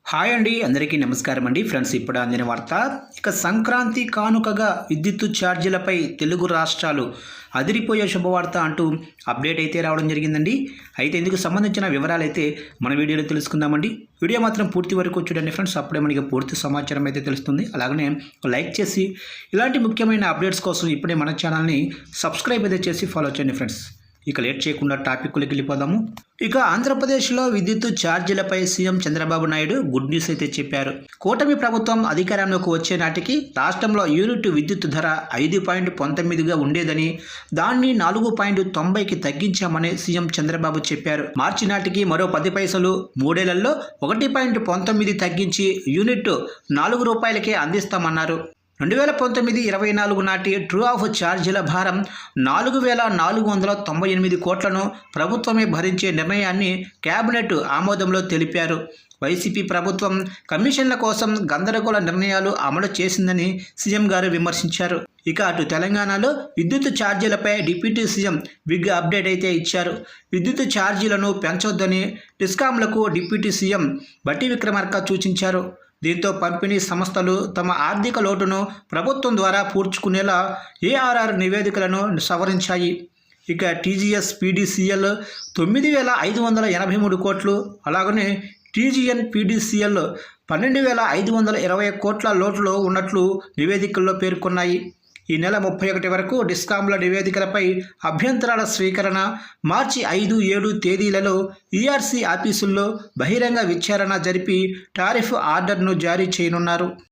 Hi అండి, అందరికీ నమస్కారం అండి. ఫ్రెండ్స్, ఇప్పుడు అందిన వార్త. ఇక సంక్రాంతి కానుకగా విద్యుత్ ఛార్జీలపై తెలుగు రాష్ట్రాలు అదిరిపోయే శుభవార్త అంటూ అప్డేట్ అయితే రావడం జరిగిందండి. అయితే ఇందుకు సంబంధించిన వివరాలు అయితే మన వీడియోలో తెలుసుకుందామండి. వీడియో మాత్రం పూర్తి వరకు చూడండి ఫ్రెండ్స్, అప్పుడే మనకి పూర్తి సమాచారం అయితే తెలుస్తుంది. అలాగనే లైక్ చేసి ఇలాంటి ముఖ్యమైన అప్డేట్స్ కోసం ఇప్పుడే మన ఛానల్ని సబ్స్క్రైబ్ అయితే చేసి ఫాలో చేయండి ఫ్రెండ్స్. ఇక లేట్ చేయకుండా టాపిక్లోకి వెళ్ళిపోదాము. ఇక ఆంధ్రప్రదేశ్లో విద్యుత్ ఛార్జీలపై CM Chandrababu Naidu good news అయితే చెప్పారు. కూటమి ప్రభుత్వం అధికారంలోకి వచ్చే నాటికి రాష్ట్రంలో యూనిట్ విద్యుత్ ధర 5.19గా ఉండేదని, దాన్ని 4.90కి తగ్గించామని సీఎం చంద్రబాబు చెప్పారు. మార్చి నాటికి మరో 10 పైసలు, మూడేళ్లలో 1.19 తగ్గించి యూనిట్ 4 రూపాయలకే అందిస్తామన్నారు. 2019-24 నాటి ట్రూ ఆఫ్ ఛార్జీల భారం 4,498 కోట్లను ప్రభుత్వమే భరించే నిర్ణయాన్ని కేబినెట్ ఆమోదంలో తెలిపారు. వైసీపీ ప్రభుత్వం కమిషన్ల కోసం గందరగోళ నిర్ణయాలు అమలు చేసిందని సీఎం గారు విమర్శించారు. ఇక అటు తెలంగాణలో విద్యుత్ ఛార్జీలపై డిప్యూటీ సీఎం బిగ్ అప్డేట్ అయితే ఇచ్చారు. విద్యుత్ ఛార్జీలను పెంచొద్దని డిస్కాంలకు డిప్యూటీ సీఎం బట్టి విక్రమార్క సూచించారు. దీంతో పంపిణీ సంస్థలు తమ ఆర్థిక లోటును ప్రభుత్వం ద్వారా పూడ్చుకునేలా ఏఆర్ఆర్ నివేదికలను సవరించాయి. ఇక టీజీఎస్ పీడీసీఎల్ 9,583 కోట్లు, అలాగనే టీజీఎన్ పీడీసీఎల్ 12,520 కోట్ల లోటులో ఉన్నట్లు నివేదికల్లో పేర్కొన్నాయి. ఈ నెల 31 వరకు డిస్కాంల నివేదికలపై అభ్యంతరాల స్వీకరణ, మార్చి 5, 7 తేదీలలో ఈఆర్సీ ఆఫీసుల్లో బహిరంగ విచారణ జరిపి టారిఫ్ ఆర్డర్ను జారీ చేయనున్నారు.